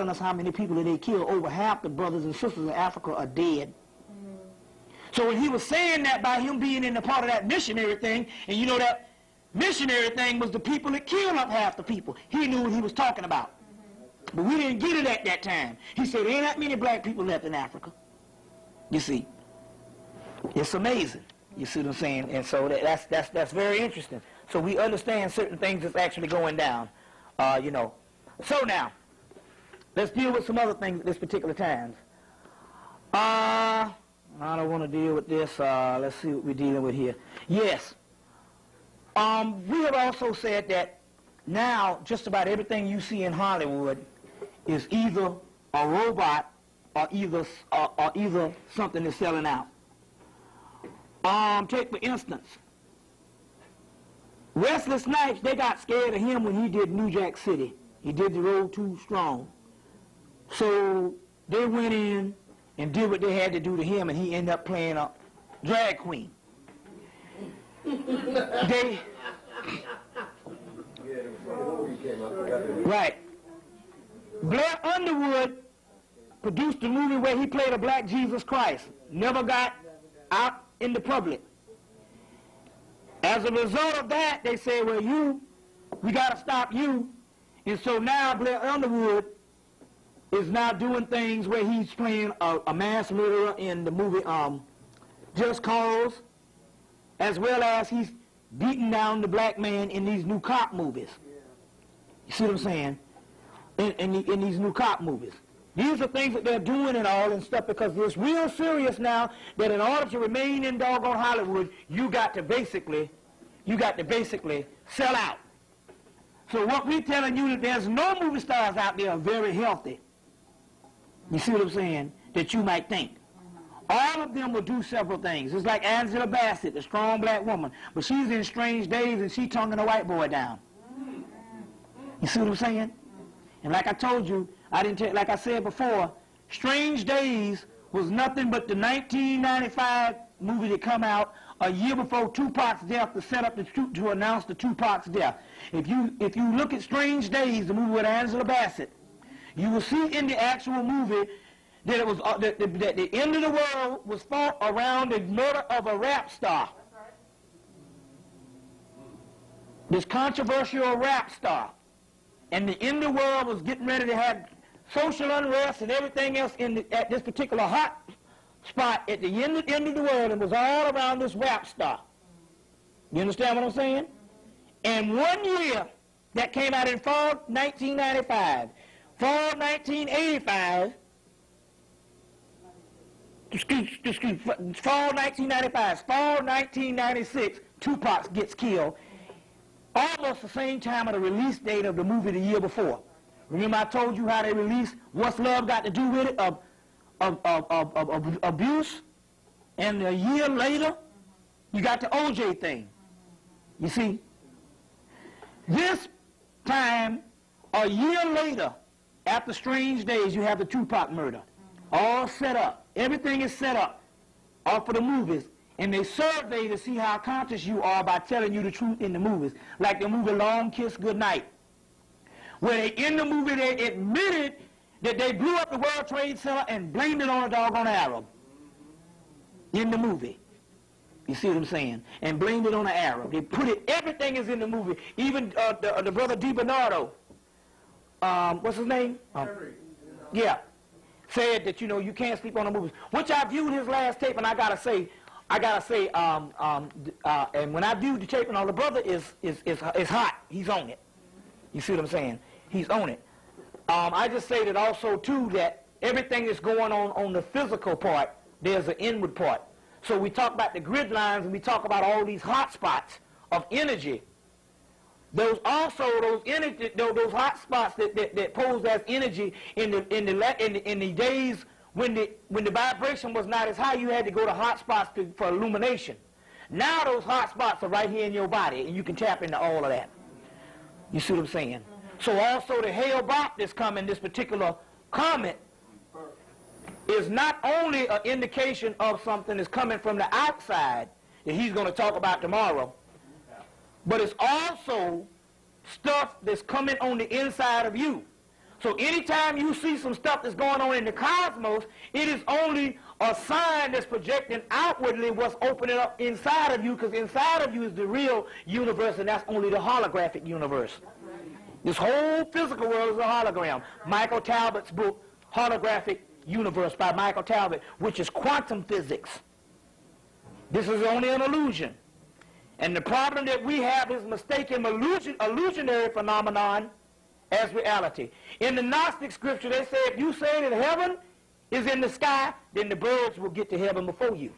telling us how many people that they killed. Over half the brothers and sisters in Africa are dead. So when he was saying that by him being in the part of that missionary thing, and you know that missionary thing was the people that killed up half the people, he knew what he was talking about. But we didn't get it at that time. He said, there ain't that many black people left in Africa. You see. It's amazing. You see what I'm saying? And so that's very interesting. So we understand certain things that's actually going down, you know. So now, let's deal with some other things at this particular time. I don't want to deal with this. Let's see what we're dealing with here. Yes. We have also said that now just about everything you see in Hollywood is either a robot or either something that's selling out. Take for instance, Wesley Snipes, they got scared of him when he did New Jack City. He did the role too strong. So they went in and did what they had to do to him, and he ended up playing a drag queen. Right. Blair Underwood produced a movie where he played a black Jesus Christ. Never got out in the public. As a result of that, they say, well, we got to stop you. And so now Blair Underwood is now doing things where he's playing a mass murderer in the movie Just Cause, as well as he's beating down the black man in these new cop movies. You see what I'm saying? In these new cop movies. These are things that they're doing and all and stuff because it's real serious now that in order to remain in doggone Hollywood, you got to basically sell out. So what we're telling you that there's no movie stars out there very healthy. You see what I'm saying? That you might think. All of them will do several things. It's like Angela Bassett, the strong black woman, but she's in Strange Days and she's tonguing a white boy down. You see what I'm saying? And like I told you, like I said before, Strange Days was nothing but the 1995 movie that come out a year before Tupac's death to set up to announce the Tupac's death. If you look at Strange Days, the movie with Angela Bassett, you will see in the actual movie that it was that the end of the world was fought around the murder of a rap star. This controversial rap star. And the end of the world was getting ready to have social unrest and everything else at this particular hot spot at the end of the world, and was all around this rap star. You understand what I'm saying? And 1 year, that came out in fall 1995. Fall 1985, fall 1995, fall 1996, Tupac gets killed. Almost the same time of the release date of the movie the year before. Remember I told you how they released What's Love Got to Do With It, of abuse, and a year later, you got the OJ thing. You see? This time, a year later, after Strange Days, you have the Tupac murder. All set up. Everything is set up all for the movies. And they survey to see how conscious you are by telling you the truth in the movies. Like the movie Long Kiss Goodnight, where in the movie they admitted that they blew up the World Trade Center and blamed it on a doggone Arab. In the movie. You see what I'm saying? And blamed it on an Arab. They put it, everything is in the movie. Even the brother DiBernardo, what's his name? Yeah. Said that, you can't sleep on the movies. Which I viewed his last tape, and I gotta say, and when I viewed the tape and all, the brother is hot. He's on it. You see what I'm saying? He's on it. I just say that also, too, that everything that's going on the physical part, there's an inward part. So we talk about the grid lines, and we talk about all these hot spots of energy. Those hot spots that pose as energy in the days when the vibration was not as high, you had to go to hot spots for illumination. Now those hot spots are right here in your body, and you can tap into all of that. You see what I'm saying? So also the Hale-Bopp that's coming, this particular comet, is not only an indication of something that's coming from the outside that he's going to talk about tomorrow, but it's also stuff that's coming on the inside of you. So anytime you see some stuff that's going on in the cosmos, it is only a sign that's projecting outwardly what's opening up inside of you, because inside of you is the real universe, and that's only the holographic universe. This whole physical world is a hologram. Michael Talbot's book, Holographic Universe by Michael Talbot, which is quantum physics. This is only an illusion. And the problem that we have is mistaking illusionary phenomenon as reality. In the Gnostic scripture, they say if you say that heaven is in the sky, then the birds will get to heaven before you.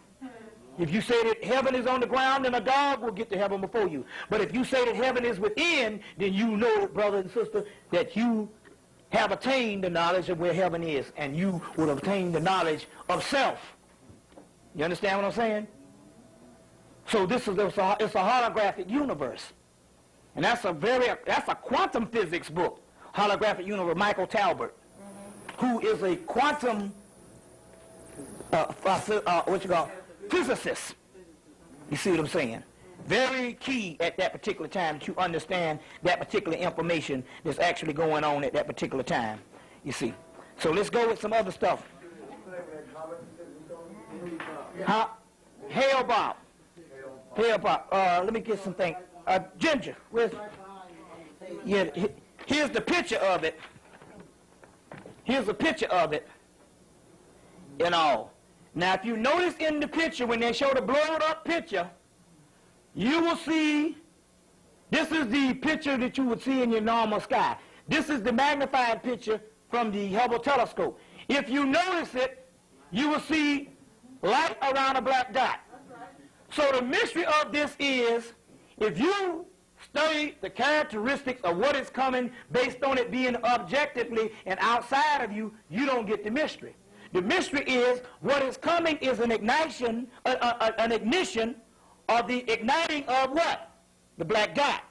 If you say that heaven is on the ground, then a dog will get to heaven before you. But if you say that heaven is within, then you know, brother and sister, that you have attained the knowledge of where heaven is, and you will obtain the knowledge of self. You understand what I'm saying? So it's a holographic universe. And that's a quantum physics book, Holographic Universe, Michael Talbot, who is a quantum physicist. You see what I'm saying? Very key at that particular time to understand that particular information that's actually going on at that particular time. You see. So let's go with some other stuff. Hail Bob. Hail Bob. Let me get some things. Ginger, here's the picture of it. Here's a picture of it. And all. Now, if you notice in the picture, when they show the blown up picture, you will see, this is the picture that you would see in your normal sky. This is the magnified picture from the Hubble telescope. If you notice it, you will see light around a black dot. So the mystery of this is, if you study the characteristics of what is coming based on it being objectively and outside of you, you don't get the mystery. The mystery is what is coming is an ignition of the igniting of what? The black dot,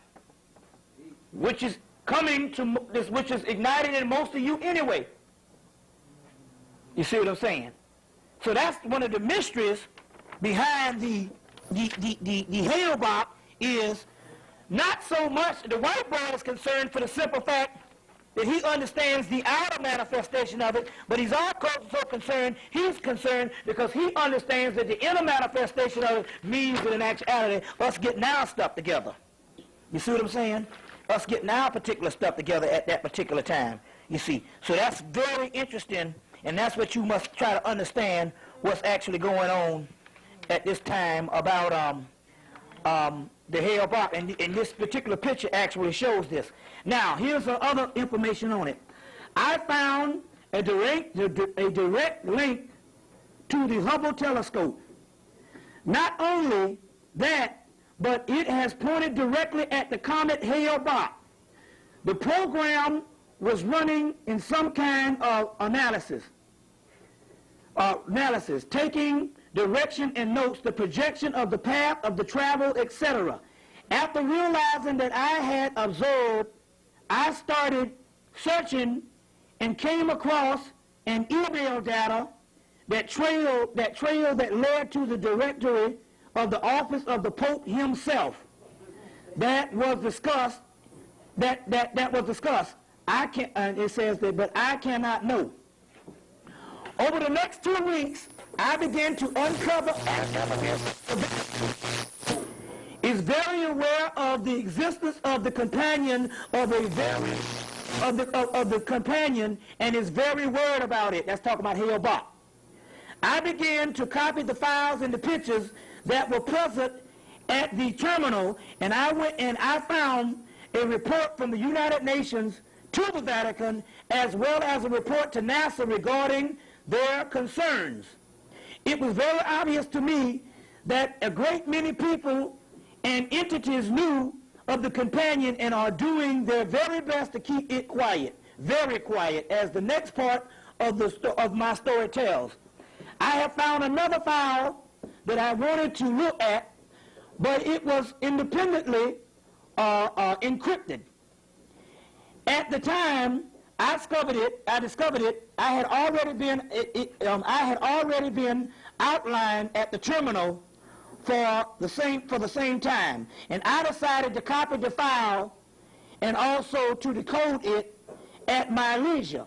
which is coming to this, which is igniting in most of you anyway. You see what I'm saying? So that's one of the mysteries behind the Hale-Bopp, is not so much the white boy is concerned for the simple fact that he understands the outer manifestation of it, but he's also concerned because he understands that the inner manifestation of it means that in actuality us getting our stuff together. You see what I'm saying? Us getting our particular stuff together at that particular time. You see? So that's very interesting, and that's what you must try to understand what's actually going on at this time about the Hale-Bopp, and this particular picture actually shows this. Now, here's some other information on it. I found a direct link to the Hubble telescope. Not only that, but it has pointed directly at the comet Hale-Bopp. The program was running in some kind of analysis, taking direction and notes, the projection of the path of the travel, etc. After realizing that I had observed, I started searching and came across an email data that trail that led to the directory of the office of the Pope himself. That was discussed. That was discussed. It says that, but I cannot know. Over the next 2 weeks, I began to uncover is very aware of the existence of the companion of the companion, and is very worried about it. That's talking about Hale-Bopp. I began to copy the files and the pictures that were present at the terminal, and I went and I found a report from the United Nations to the Vatican, as well as a report to NASA regarding their concerns. It was very obvious to me that a great many people and entities knew of the companion and are doing their very best to keep it quiet, very quiet, as the next part of my story tells. I have found another file that I wanted to look at, but it was independently encrypted. At the time I discovered it. I had already been outlined at the terminal for the same time, and I decided to copy the file and also to decode it at my leisure.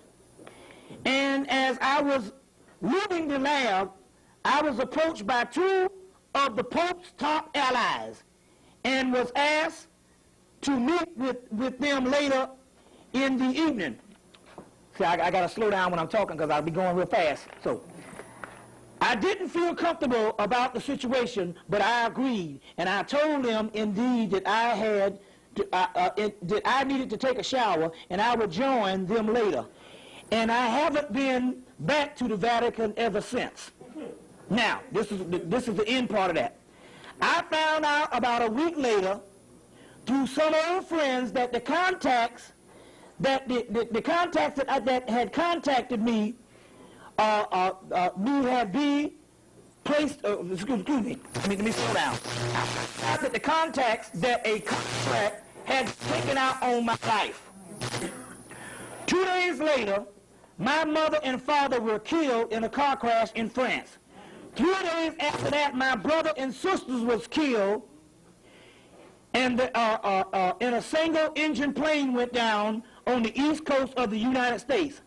And as I was leaving the lab, I was approached by two of the Pope's top allies and was asked to meet with them later in the evening. See, I got to slow down when I'm talking because I'll be going real fast. So I didn't feel comfortable about the situation, but I agreed, and I told them indeed that that I needed to take a shower, and I would join them later. And I haven't been back to the Vatican ever since. Now, this is the end part of that. I found out about a week later through some old friends that the contacts that had contacted me knew had been placed. Excuse me. Let me slow down. That the contacts that a contract had taken out on my life. 2 days later, my mother and father were killed in a car crash in France. 3 days after that, my brother and sisters was killed, and in a single-engine plane went down on the east coast of the United States.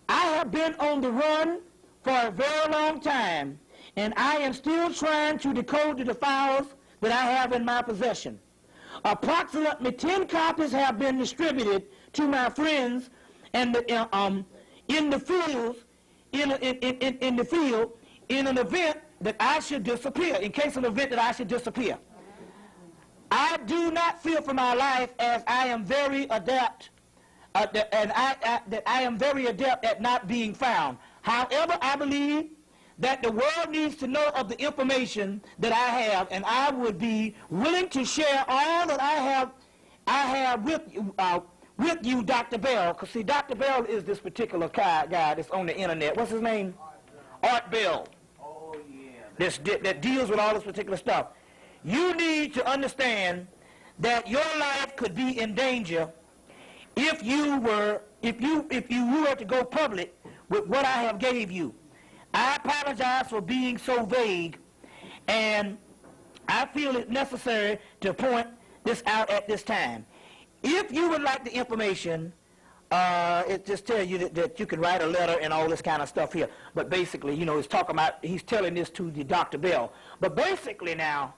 I have been on the run for a very long time, and I am still trying to decode the files that I have in my possession. Approximately 10 copies have been distributed to my friends and in the field in an event that I should disappear, in case of an event that I should disappear. I do not fear for my life, as I am very adept, that I am very adept at not being found. However, I believe that the world needs to know of the information that I have, and I would be willing to share all that I have with you, Dr. Bell. Because see, Dr. Bell is this particular guy that's on the internet. What's his name? Art Bell. Oh, yeah. That deals with all this particular stuff. You need to understand that your life could be in danger if you were to go public with what I have gave you. I apologize for being so vague, and I feel it necessary to point this out at this time. If you would like the information, it just tells you that you can write a letter and all this kind of stuff here. But basically, you know, he's telling this to the Dr. Bell. But basically now,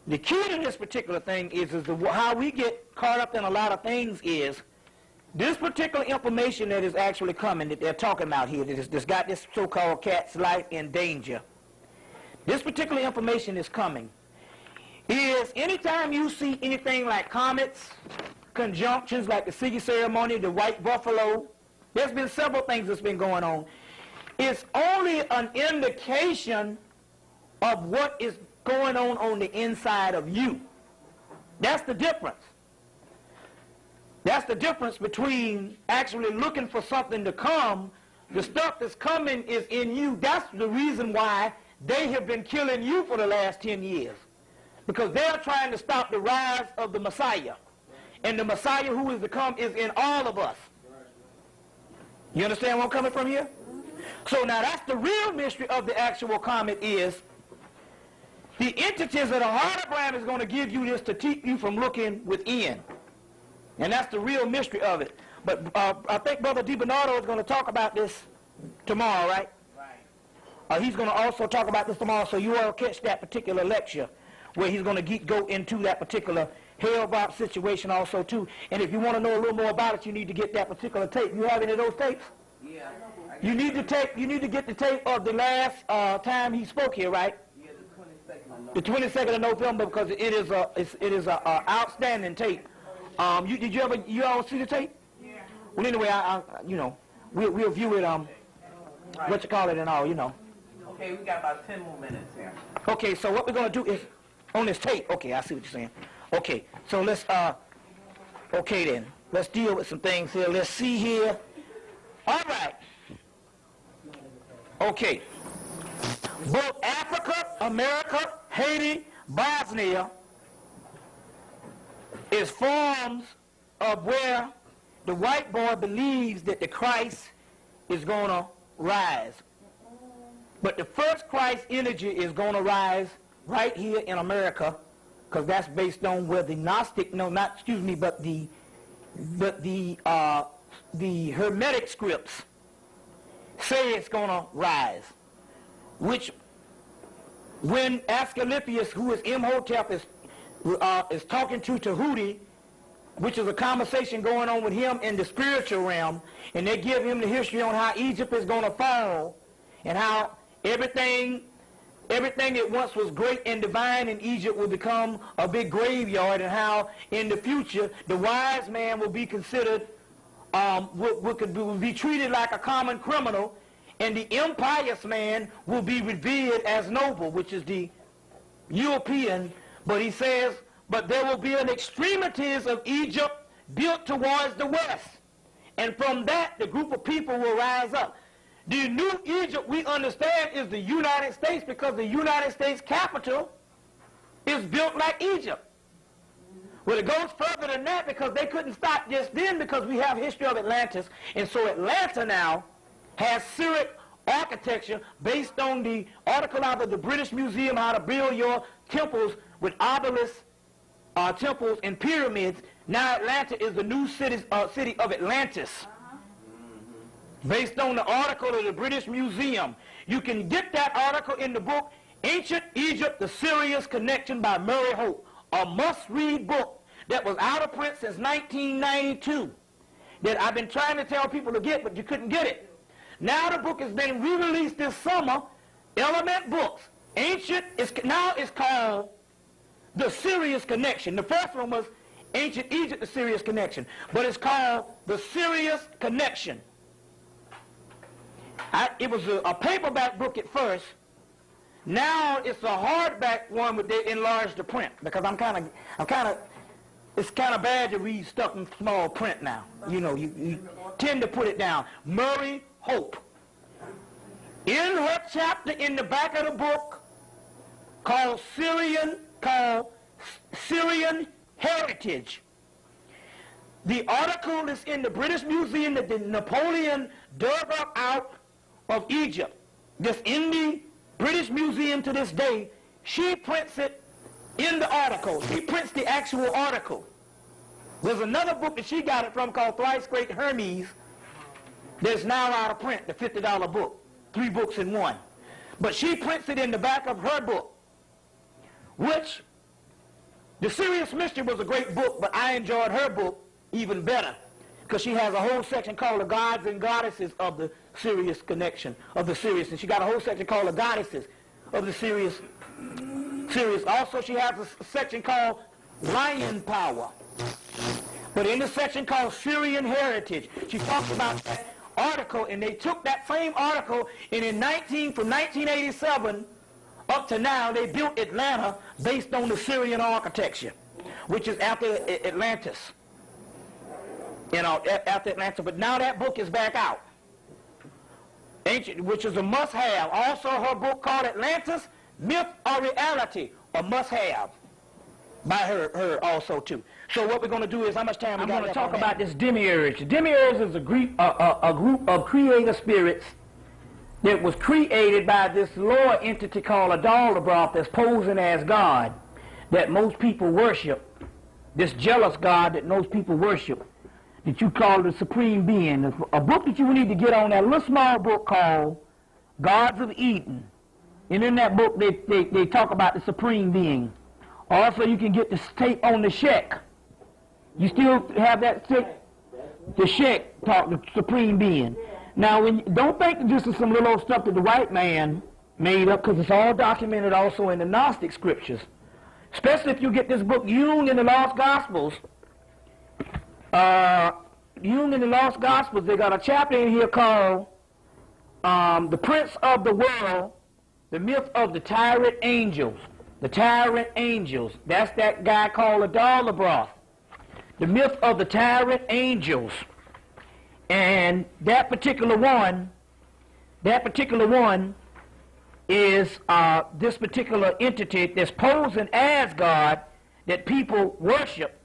the key to this particular thing is how we get caught up in a lot of things is this particular information that is actually coming, that they're talking about here, that's got this so-called cat's life in danger. This particular information is coming. Is anytime you see anything like comets, conjunctions like the Sirius ceremony, the white buffalo, there's been several things that's been going on. It's only an indication of what is going on the inside of you. That's the difference. That's the difference between actually looking for something to come. The stuff that's coming is in you. That's the reason why they have been killing you for the last 10 years. Because they're trying to stop the rise of the Messiah. And the Messiah who is to come is in all of us. You understand where I'm coming from here? So now that's the real mystery of the actual comet is the entities of the hologram is going to give you this to keep you from looking within. And that's the real mystery of it. But I think Brother DiBernardo is going to talk about this tomorrow, right? Right. He's going to also talk about this tomorrow, so you all catch that particular lecture where he's going to go into that particular hell-box situation also, too. And if you want to know a little more about it, you need to get that particular tape. You have any of those tapes? Yeah. You need to get the tape of the last time he spoke here, right? Yeah, the 22nd of November, because it is a outstanding tape. Did you all see the tape? Yeah. Well, anyway, we'll view it. What you call it and all, you know. Okay, we got about 10 more minutes here. Okay, so what we're going to do is on this tape. Okay, I see what you're saying. Okay, so let's okay then. Let's deal with some things here. Let's see here. All right. Okay. Both Africa, America, Haiti, Bosnia is forms of where the white boy believes that the Christ is going to rise. But the first Christ energy is going to rise right here in America, because that's based on where the Gnostic, but the Hermetic scripts say it's going to rise, which when Asclepius, who is Imhotep, is talking to Tahuti, which is a conversation going on with him in the spiritual realm, and they give him the history on how Egypt is going to fall and how everything that once was great and divine in Egypt will become a big graveyard, and how in the future the wise man will be considered, will be treated like a common criminal, and the impious man will be revered as noble, which is the European. But he says, but there will be an extremities of Egypt built towards the west, and from that the group of people will rise up. The new Egypt, we understand, is the United States, because the United States capital is built like Egypt. Well, it goes further than that, because they couldn't stop just then, because we have history of Atlantis, and so Atlanta now has Syriac architecture based on the article out of the British Museum, how to build your temples with obelisks, temples and pyramids. Now Atlanta is the new city of Atlantis, based on the article of the British Museum. You can get that article in the book Ancient Egypt, the Sirius Connection by Murray Hope, a must-read book that was out of print since 1992, that I've been trying to tell people to get, but you couldn't get it. Now the book has been re-released this summer, Element Books. Now it's called The Sirius Connection. The first one was Ancient Egypt, The Sirius Connection, but it's called The Sirius Connection. It was a paperback book at first. Now it's a hardback one, but they enlarged the print, because it's kind of bad to read stuff in small print now. You know, you tend to put it down. Murray Hope. In her chapter in the back of the book called Syrian Heritage, the article is in the British Museum that Napoleon dug up out of Egypt. That's in the British Museum to this day. She prints it in the article. She prints the actual article. There's another book that she got it from called Thrice Great Hermes that's now out of print, the $50 book. 3 books in one. But she prints it in the back of her book, which The Sirius Mystery was a great book, but I enjoyed her book even better, because she has a whole section called The Gods and Goddesses of the Sirius Connection, of the Sirius, and she got a whole section called The Goddesses of the Sirius. Also, she has a section called Lion Power. But in the section called Syrian Heritage, she talks about that article, and they took that same article, and from 1987 up to now, they built Atlanta based on the Syrian architecture, which is after Atlantis. You know, after Atlanta. But now that book is back out, which is a must-have. Also, her book called Atlantis, Myth or Reality, a must-have by her also too. So what we're going to do is, how much time we got? I'm going to talk about this demiurge. Demiurge is a group of creator spirits that was created by this lower entity called Adalabroth that's posing as God, that most people worship, this jealous God that most people worship, that you call the Supreme Being. A book that you need to get on, that little small book called Gods of Eden. And in that book, they talk about the Supreme Being. Also, you can get the tape on the Shek. You still have that tape? The Shek talk, the Supreme Being. Now, don't think that this is some little old stuff that the white man made up, because it's all documented also in the Gnostic scriptures. Especially if you get this book, Jung in the Lost Gospels. Jung in the Lost Gospels, they got a chapter in here called The Prince of the World, the Myth of the Tyrant Angels. The Tyrant Angels. That's that guy called Adalabroth. The Myth of the Tyrant Angels. And that particular one is this particular entity that's posing as God that people worship.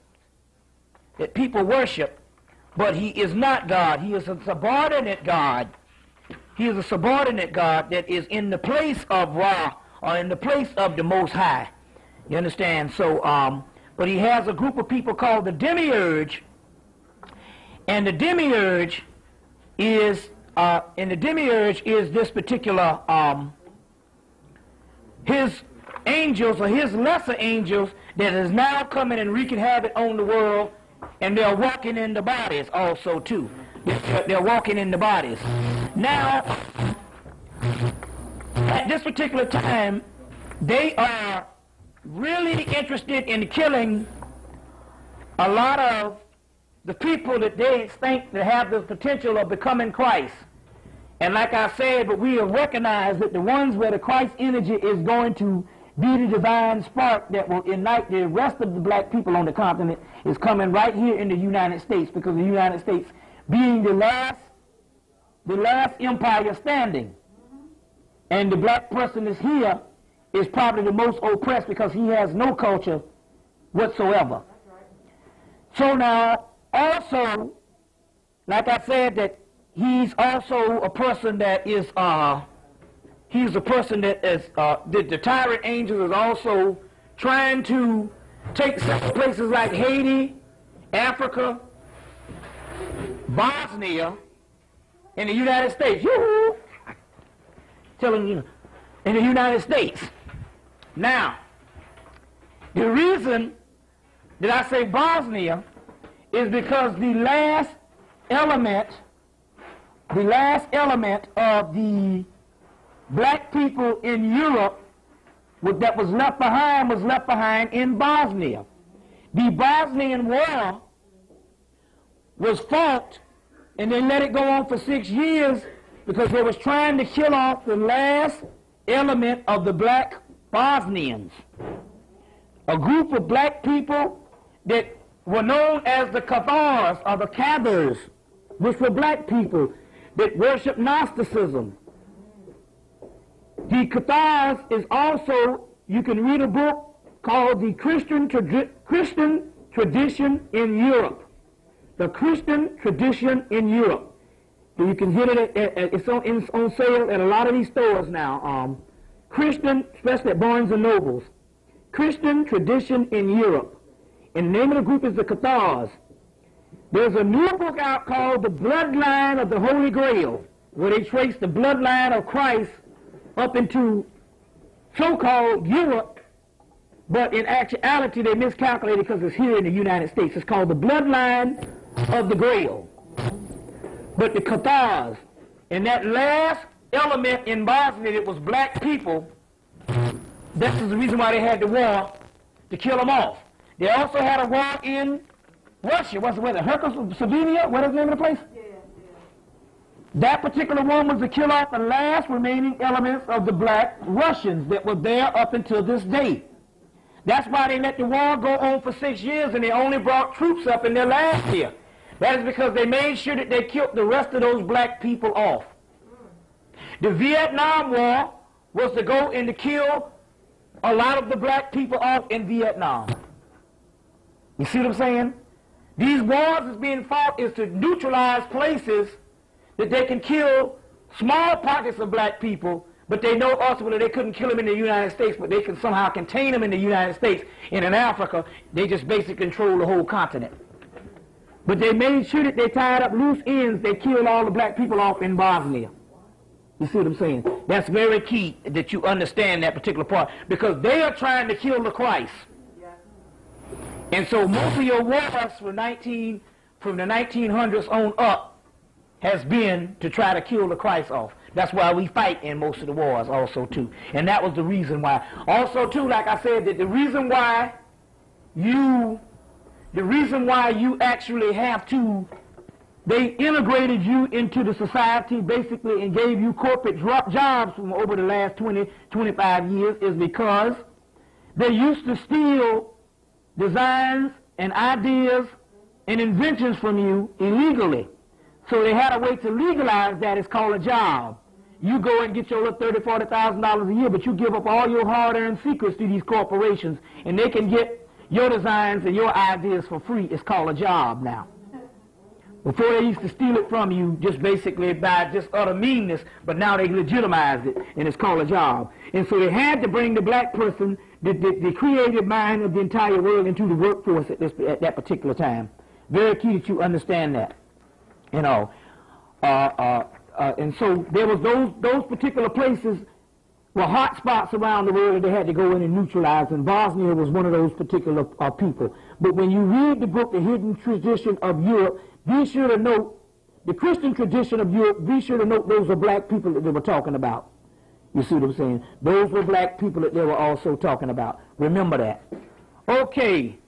But he is not God. He is a subordinate God. He is a subordinate God that is in the place of Ra, or in the place of the Most High. You understand? So, but he has a group of people called the Demiurge, And the demiurge is this particular his angels or his lesser angels that is now coming and wreaking havoc on the world, and they're walking in the bodies also too. They're walking in the bodies. Now, at this particular time, they are really interested in killing a lot of the people that they think that have the potential of becoming Christ. And like I said, but we have recognized that the ones where the Christ energy is going to be the divine spark that will ignite the rest of the black people on the continent is coming right here in the United States, because the United States being the last empire standing. And the black person is here is probably the most oppressed because he has no culture whatsoever. So now, also, like I said, that he's also a person that is, the Tyrant angel is also trying to take some places like Haiti, Africa, Bosnia, in the United States. Yoo-hoo! Telling you, in the United States. Now, the reason that I say Bosnia is because the last element of the black people in Europe that was left behind in Bosnia. The Bosnian War was fought, and they let it go on for 6 years because they was trying to kill off the last element of the black Bosnians. A group of black people that were known as the Cathars or the Cathars, which were black people that worshiped Gnosticism. The Cathars is also, you can read a book called The Christian Tradition in Europe. The Christian Tradition in Europe. You can get it, it's on sale at a lot of these stores now. Christian, especially at Barnes & Nobles. Christian Tradition in Europe. And the name of the group is the Cathars. There's a new book out called The Bloodline of the Holy Grail, where they trace the bloodline of Christ up into so-called Europe, but in actuality they miscalculated because it's here in the United States. It's called The Bloodline of the Grail. But the Cathars, and that last element in Bosnia that was black people, this is the reason why they had the war, to kill them off. They also had a war in Russia. What's the weather? Herzegovina? What is the name of the place? Yeah. That particular one was to kill off the last remaining elements of the black Russians that were there up until this day. That's why they let the war go on for 6 years and they only brought troops up in their last year. That is because they made sure that they killed the rest of those black people off. The Vietnam War was to go and to kill a lot of the black people off in Vietnam. You see what I'm saying? These wars is being fought is to neutralize places that they can kill small pockets of black people, but they know also that they couldn't kill them in the United States, but they can somehow contain them in the United States. And in Africa, they just basically control the whole continent. But they made sure that they tied up loose ends. They killed all the black people off in Bosnia. You see what I'm saying? That's very key that you understand that particular part, because they are trying to kill the Christ. And so most of your wars from the 1900s on up has been to try to kill the Christ off. That's why we fight in most of the wars also too. And that was the reason why. Also too, like I said, that the reason why you actually have to, they integrated you into the society basically and gave you corporate jobs from over the last 20, 25 years is because they used to steal designs and ideas and inventions from you illegally. So they had a way to legalize that. It's called a job. You go and get your little $30,000, $40,000 a year, but you give up all your hard-earned secrets to these corporations, and they can get your designs and your ideas for free. It's called a job now. Before they used to steal it from you just basically by just utter meanness, but now they legitimized it, and it's called a job. And so they had to bring the black person, the creative mind of the entire world into the workforce at that particular time. Very key that you understand that. you know. And so there was those particular places were hot spots around the world that they had to go in and neutralize, and Bosnia was one of those particular people. But when you read the book, The Hidden Tradition of Europe, be sure to note, the Christian tradition of Europe, be sure to note those are black people that they were talking about. You see what I'm saying? Those were black people that they were also talking about. Remember that. Okay.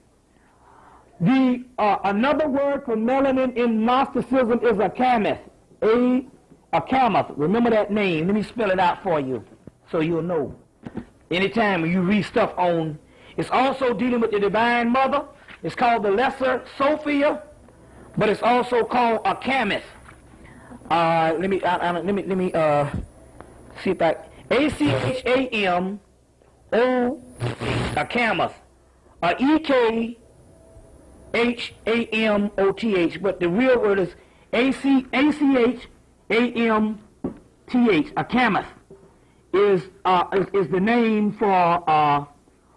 Another word for melanin in Gnosticism is Akamith. Akamith. Remember that name. Let me spell it out for you so you'll know. Anytime you read stuff on, it's also dealing with the Divine Mother. It's called the Lesser Sophia, but it's also called Akamith. Let me see if I A-C-H-A-M-O Akamith. E-K-H-A-M-O-T-H, but the real word is A-C-H-A-M-T-H. Akamith is the name for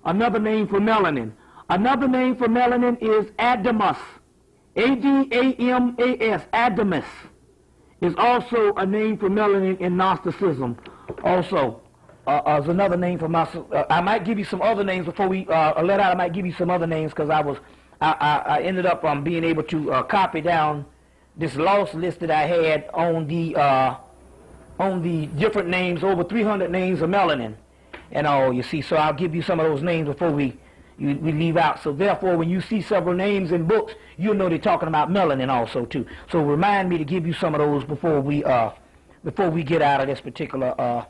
another name for melanin. Another name for melanin is Adamus. A-D-A-M-A-S. Adamus is also a name for melanin in Gnosticism. Also, is another name for I might give you some other names before we let out. I might give you some other names because I ended up being able to copy down this lost list that I had on the different names, over 300 names of melanin and all, you see. So I'll give you some of those names before we leave out. So therefore, when you see several names in books, you'll know they're talking about melanin also too. So remind me to give you some of those before we get out of this particular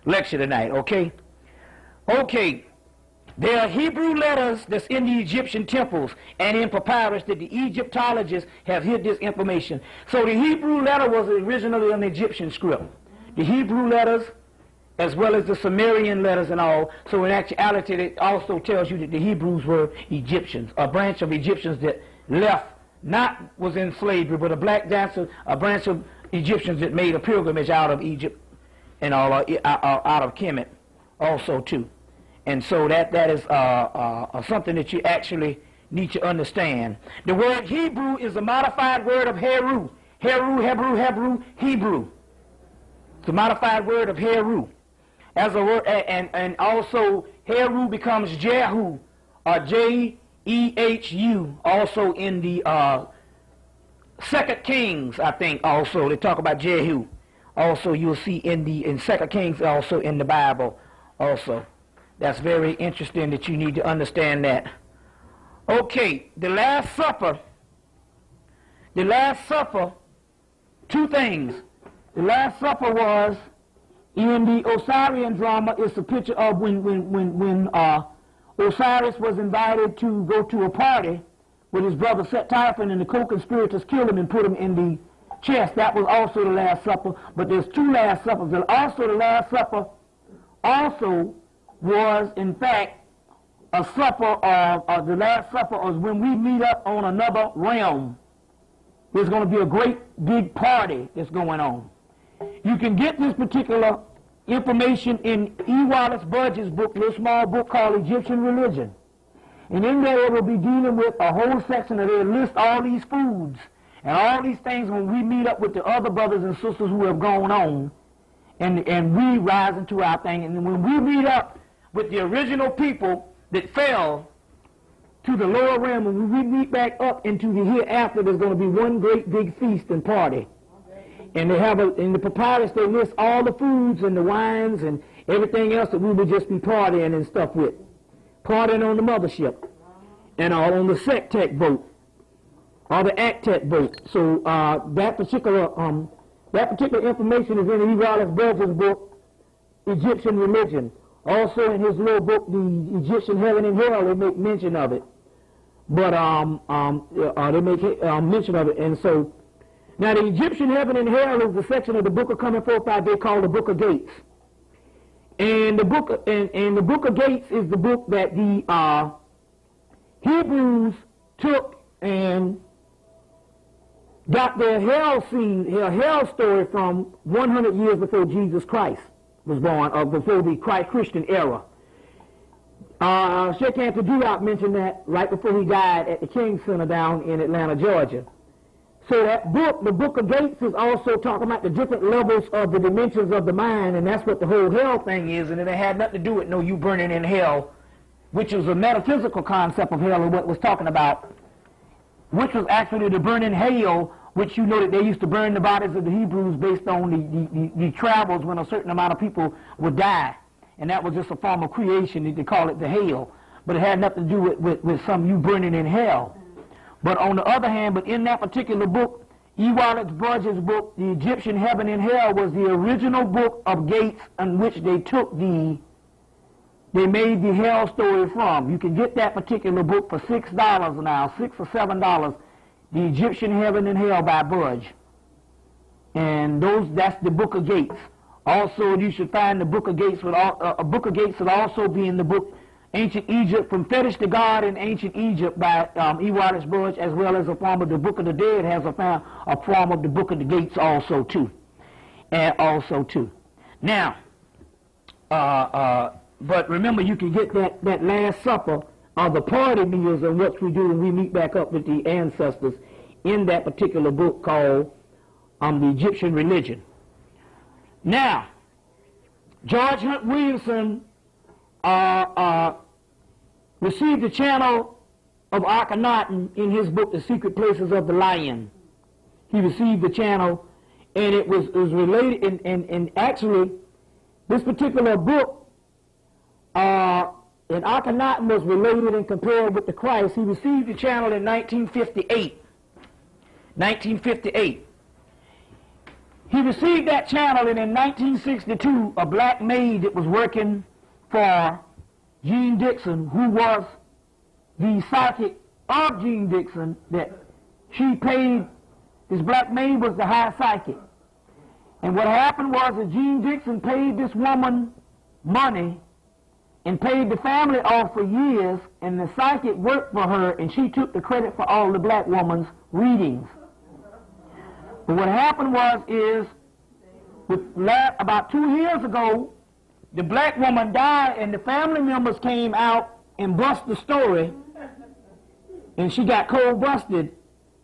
lecture tonight. Okay. There are Hebrew letters that's in the Egyptian temples and in papyrus that the Egyptologists have hid this information. So the Hebrew letter was originally an Egyptian script. The Hebrew letters as well as the Sumerian letters and all. So in actuality, it also tells you that the Hebrews were Egyptians, a branch of Egyptians that was in slavery, but a branch of Egyptians that made a pilgrimage out of Egypt and all out of Hemmitt also too. And so that is something that you actually need to understand. The word Hebrew is a modified word of Heru. Hebrew. It's a modified word of Heru. As a word, and also Heru becomes Jehu, or J-E-H-U, also in the 2 Kings, I think. Also, they talk about Jehu. Also, you'll see in 2 Kings, also in the Bible, also. That's very interesting that you need to understand that. Okay, the Last Supper, two things. The Last Supper was, in the Osirian drama, it's a picture of when Osiris was invited to go to a party with his brother Tyrant, and the co-conspirators killed him and put him in the chest. That was also the Last Supper, but there's two Last Suppers. And also the Last Supper also was, in fact, a supper of the Last Supper was when we meet up on another realm. There's going to be a great big party that's going on. You can get this particular information in E. Wallace Budge's book, a little small book called Egyptian Religion. And in there it will be dealing with a whole section that will list all these foods and all these things when we meet up with the other brothers and sisters who have gone on and we rise into our thing. And when we meet up with the original people that fell to the lower realm, when we meet back up into the hereafter, there's going to be one great big feast and party. And they have in the papyrus, they list all the foods and the wines and everything else that we would just be partying and stuff with. Partying on the mothership and all on the Sectec boat or the Actec boat. So that particular information is in E. Wallace Budge's book, Egyptian Religion. Also in his little book, the Egyptian Heaven and Hell, they make mention of it. But they make mention of it. And so now the Egyptian Heaven and Hell is the section of the Book of Coming Forth by Day called the Book of Gates. And the book of Gates is the book that the Hebrews took and got their hell story from 100 years before Jesus Christ was born, or before the Christian era. Sheikh Anta Duyat mentioned that right before he died at the King Center down in Atlanta, Georgia. So that book, the Book of Gates, is also talking about the different levels of the dimensions of the mind, and that's what the whole hell thing is, and it had nothing to do with you burning in hell, which was a metaphysical concept of hell, or what it was talking about, which was actually the burning hell, which you know that they used to burn the bodies of the Hebrews based on the travels when a certain amount of people would die, and that was just a form of creation. They call it the hell, but it had nothing to do with some you burning in hell. But on the other hand, but in that particular book, E. Wallace Budge's book, The Egyptian Heaven and Hell, was the original book of Gates in which they made the hell story from. You can get that particular book for $6 now, $6 or $7, The Egyptian Heaven and Hell by Budge. And that's the Book of Gates. Also, you should find the Book of Gates, a Book of Gates would also be in the book Ancient Egypt, From Fetish to God in Ancient Egypt by E. Wallace Budge, as well as a form of the Book of the Dead has a form of the Book of the Gates also too. Now, but remember, you can get that Last Supper or the party meals and what we do when we meet back up with the ancestors in that particular book called The Egyptian Religion. Now, George Hunt Williamson received the channel of Akhenaten in his book, The Secret Places of the Lion. He received the channel, and it was related, and actually, this particular book, and Akhenaten was related and compared with the Christ. He received the channel in 1958. 1958. He received that channel, and in 1962, a black maid that was working for Gene Dixon, who was the psychic of Gene Dixon, that she paid, this black maid was the high psychic. And what happened was that Gene Dixon paid this woman money and paid the family off for years, and the psychic worked for her, and she took the credit for all the black woman's readings. But what happened about 2 years ago, the black woman died, and the family members came out and bust the story, and she got cold busted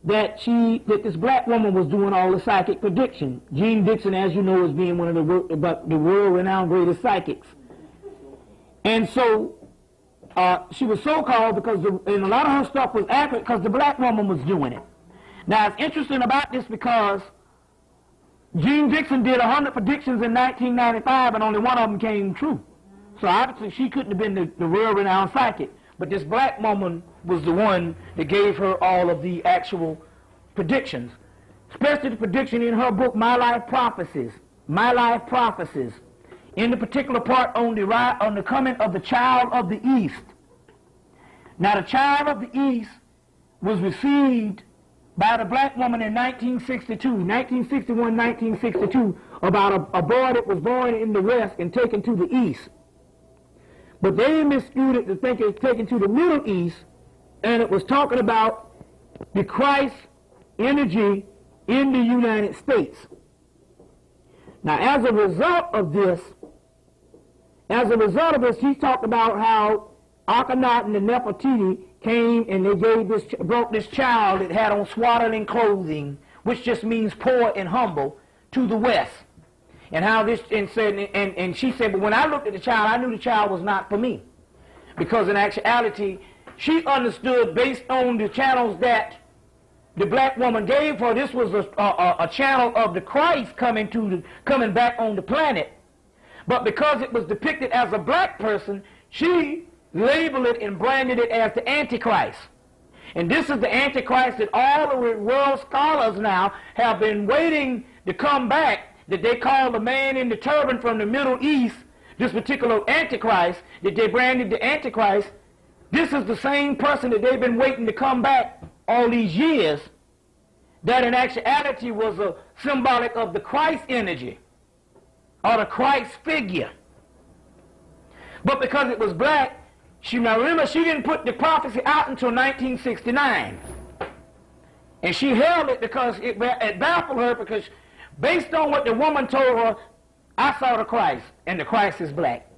that this black woman was doing all the psychic prediction. Gene Dixon, as you know, is being one of the world-renowned greatest psychics. And so she was so-called because and a lot of her stuff was accurate because the black woman was doing it. Now, it's interesting about this because Gene Dixon did 100 predictions in 1995, and only one of them came true. So obviously she couldn't have been the world-renowned psychic. But this black woman was the one that gave her all of the actual predictions, especially the prediction in her book, My Life Prophecies. My Life Prophecies. In the particular part on the coming of the child of the East. Now, the child of the East was received by the black woman in 1962, about a boy that was born in the West and taken to the East. But they miscued it to think it was taken to the Middle East, and it was talking about the Christ energy in the United States. Now, as a result of this, he talked about how Akhenaten and Nefertiti came and they brought this child that had on swaddling clothing, which just means poor and humble, to the West. And how this, and she said, but when I looked at the child, I knew the child was not for me. Because in actuality, she understood based on the channels that the black woman gave her, this was a channel of the Christ coming back on the planet. But because it was depicted as a black person, she labeled it and branded it as the Antichrist. And this is the Antichrist that all the world scholars now have been waiting to come back, that they call the man in the turban from the Middle East, this particular Antichrist, that they branded the Antichrist. This is the same person that they've been waiting to come back all these years, that in actuality was a symbolic of the Christ energy, or the Christ figure. But because it was black, remember, she didn't put the prophecy out until 1969. And she held it because it baffled her, because based on what the woman told her, I saw the Christ, and the Christ is black.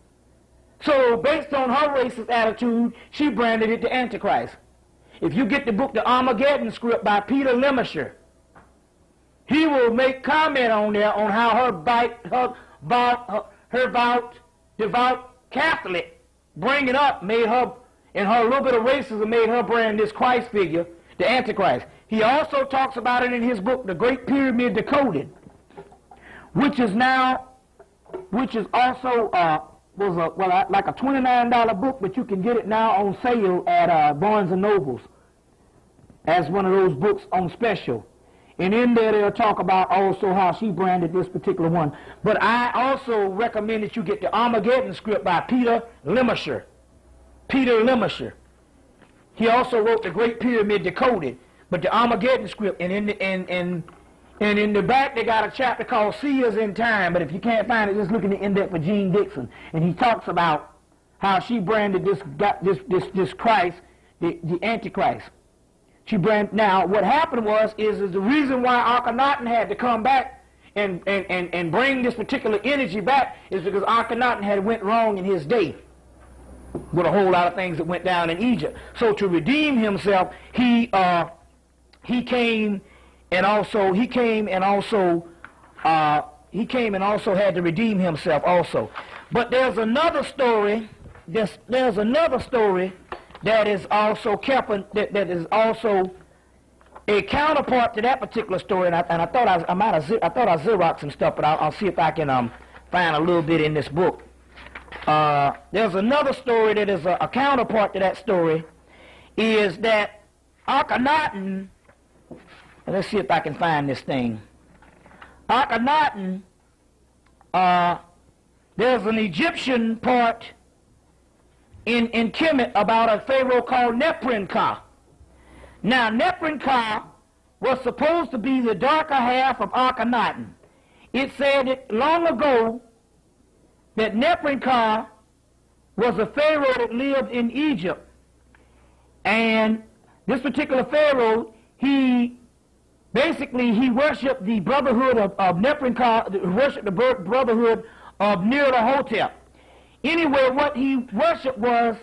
So based on her racist attitude, she branded it the Antichrist. If you get the book, The Armageddon Script by Peter Lemisher, he will make comment on there on how her devout Catholic bringing up made her, and her little bit of racism made her brand this Christ figure, the Antichrist. He also talks about it in his book, The Great Pyramid Decoded, which is also like a $29 book, but you can get it now on sale at Barnes and Nobles as one of those books on special. And in there they'll talk about also how she branded this particular one. But I also recommend that you get the Armageddon Script by Peter Lemesher. He also wrote The Great Pyramid Decoded, but the Armageddon Script, and in the back they got a chapter called Seers in Time, but if you can't find it, just look in the index for Jean Dixon, and he talks about how she branded this Christ, the Antichrist. Now, what happened is the reason why Akhenaten had to come back and bring this particular energy back is because Akhenaten had went wrong in his day with a whole lot of things that went down in Egypt. So to redeem himself, he came and also had to redeem himself also. But there's another story. There's another story that is also that is also a counterpart to that particular story, and I thought I Xeroxed some stuff, but I'll see if I can find a little bit in this book. There's another story that is a counterpart to that story, is that Akhenaten, let's see if I can find this thing. Akhenaten, there's an Egyptian part in Kemet about a pharaoh called Nephren-Ka. Now, Nephren-Ka was supposed to be the darker half of Akhenaten. It said that long ago that Nephren-Ka was a pharaoh that lived in Egypt. And this particular pharaoh, he worshipped the brotherhood of Nephren-Ka, worshipped the brotherhood of Nir-Hotep. Anyway, what he worshipped was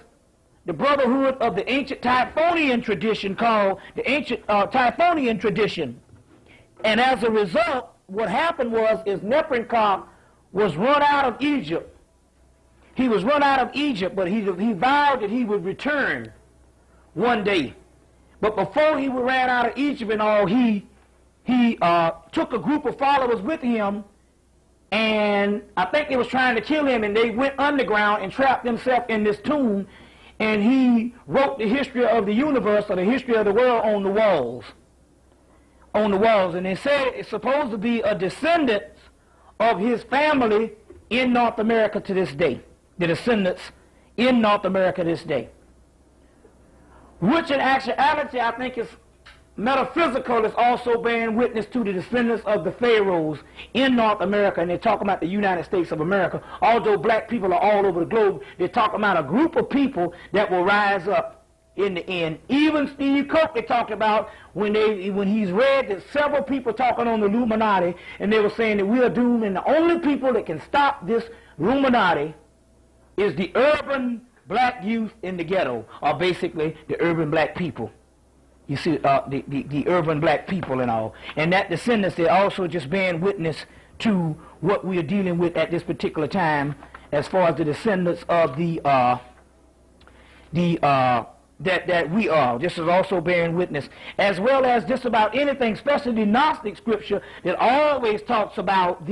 the brotherhood of the ancient Typhonian tradition, called the ancient Typhonian tradition. And as a result, what happened is Nephren-Ka was run out of Egypt. He was run out of Egypt, but he vowed that he would return one day. But before he ran out of Egypt and all, he took a group of followers with him, and I think they was trying to kill him, and they went underground and trapped themselves in this tomb, and he wrote the history of the universe, or the history of the world, on the walls. And they said it's supposed to be a descendant of his family in North America to this day. The descendants in North America this day. Which in actuality I think is metaphysical, is also bearing witness to the descendants of the pharaohs in North America, and they're talking about the United States of America. Although black people are all over the globe, they're talking about a group of people that will rise up in the end. Even Steve Coke, they talked about when he's read that several people talking on the Illuminati, and they were saying that we are doomed, and the only people that can stop this Illuminati is the urban black youth in the ghetto, or basically the urban black people. You see, the urban black people and all. And that descendants, they're also just bearing witness to what we are dealing with at this particular time, as far as the descendants of that we are. This is also bearing witness, as well as just about anything, especially the Gnostic scripture that always talks about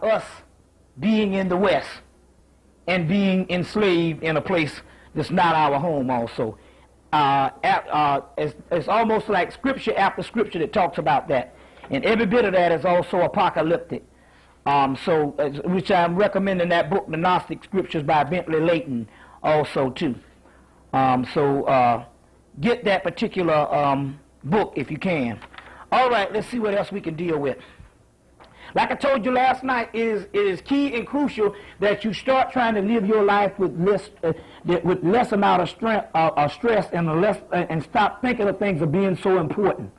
us being in the West and being enslaved in a place that's not our home also. It's almost like scripture after scripture that talks about that, and every bit of that is also apocalyptic. Which I'm recommending that book, The Gnostic Scriptures by Bentley Layton, also too. Get that particular book if you can. All right, let's see what else we can deal with. Like I told you last night, it is key and crucial that you start trying to live your life with less amount of stress and stop thinking of things as being so important.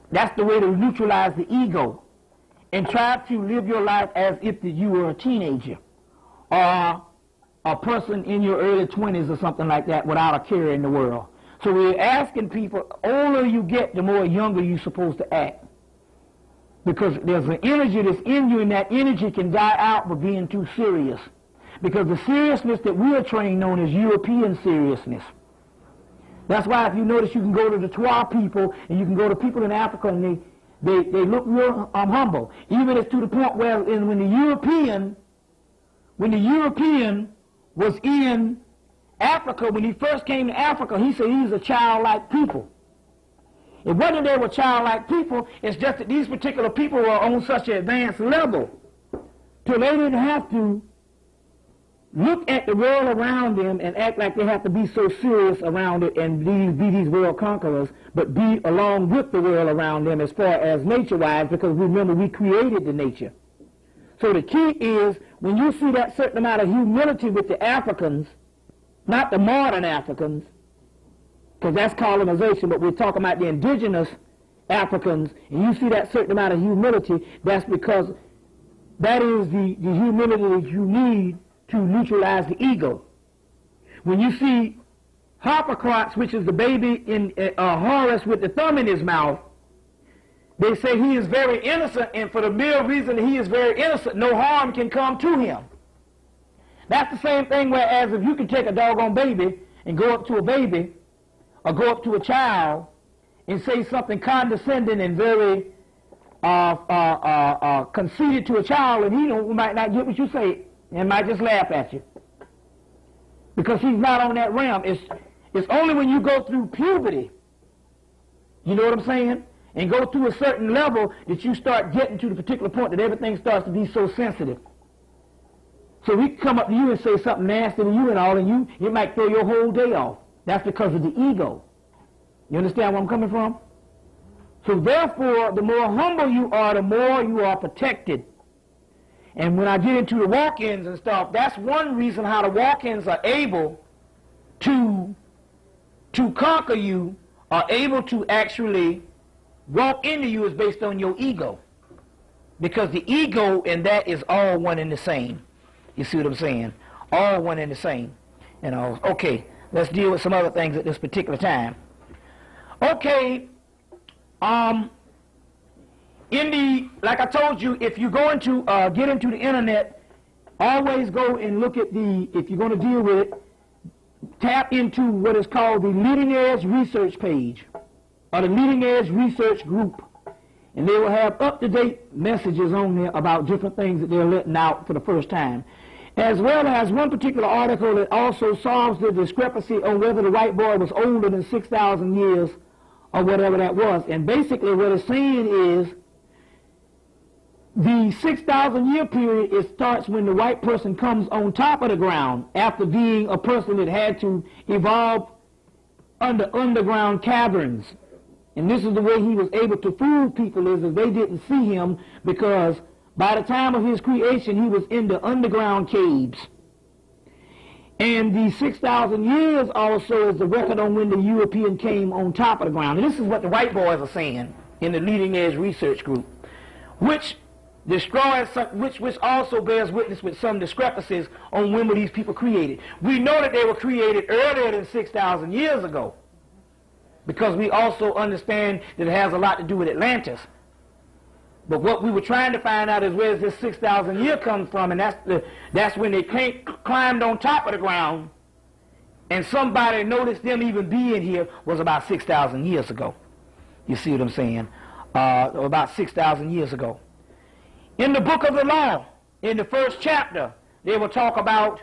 That's the way to neutralize the ego, and try to live your life as if you were a teenager or a person in your early 20s or something like that, without a care in the world. So we're asking people, the older you get, the more younger you're supposed to act. Because there's an energy that's in you, and that energy can die out by being too serious. Because the seriousness that we are trained on is European seriousness. That's why if you notice, you can go to the Twa people, and you can go to people in Africa, and they look real humble. Even it's to the point where when the European was in Africa, when he first came to Africa, he said he's a childlike people. It wasn't they were childlike people, it's just that these particular people were on such an advanced level till they didn't have to look at the world around them and act like they have to be so serious around it and be these world conquerors, but be along with the world around them as far as nature-wise, because remember, we created the nature. So the key is, when you see that certain amount of humility with the Africans, not the modern Africans, because that's colonization, but we're talking about the indigenous Africans, and you see that certain amount of humility, that's because that is the humility that you need to neutralize the ego. When you see Harpocrates, which is the baby in Horus with the thumb in his mouth, they say he is very innocent, and for the mere reason that he is very innocent, no harm can come to him. That's the same thing whereas if you can take a doggone baby and go up to a baby, or go up to a child and say something condescending and very conceited to a child, and he might not get what you say and might just laugh at you. Because he's not on that realm. It's only when you go through puberty, you know what I'm saying, and go through a certain level that you start getting to the particular point that everything starts to be so sensitive. So we can come up to you and say something nasty to you and all, and it might throw your whole day off. That's because of the ego. You understand where I'm coming from? So therefore, the more humble you are, the more you are protected. And when I get into the walk-ins and stuff, that's one reason how the walk-ins are able to conquer you, are able to actually walk into you, is based on your ego. Because the ego and that is all one and the same. You see what I'm saying? All one and the same. You know, okay. Let's deal with some other things at this particular time. Okay, like I told you, if you're going to get into the internet, always go and look at if you're going to deal with it, tap into what is called the Leading Edge Research page, or the Leading Edge Research group. And they will have up-to-date messages on there about different things that they're letting out for the first time. As well as one particular article that also solves the discrepancy on whether the white boy was older than 6,000 years or whatever that was. And basically what it's saying is the 6,000 year period, it starts when the white person comes on top of the ground after being a person that had to evolve under underground caverns. And this is the way he was able to fool people, is that they didn't see him, because by the time of his creation, he was in the underground caves. And the 6,000 years also is the record on when the European came on top of the ground. And this is what the white boys are saying in the Leading Edge Research group, which destroys, which also bears witness with some discrepancies on when were these people created. We know that they were created earlier than 6,000 years ago, because we also understand that it has a lot to do with Atlantis. But what we were trying to find out is where does this 6,000 year come from, and that's when they climbed on top of the ground, and somebody noticed them even being here was about 6,000 years ago. You see what I'm saying? About 6,000 years ago. In the Book of the Law, in the first chapter, they will talk about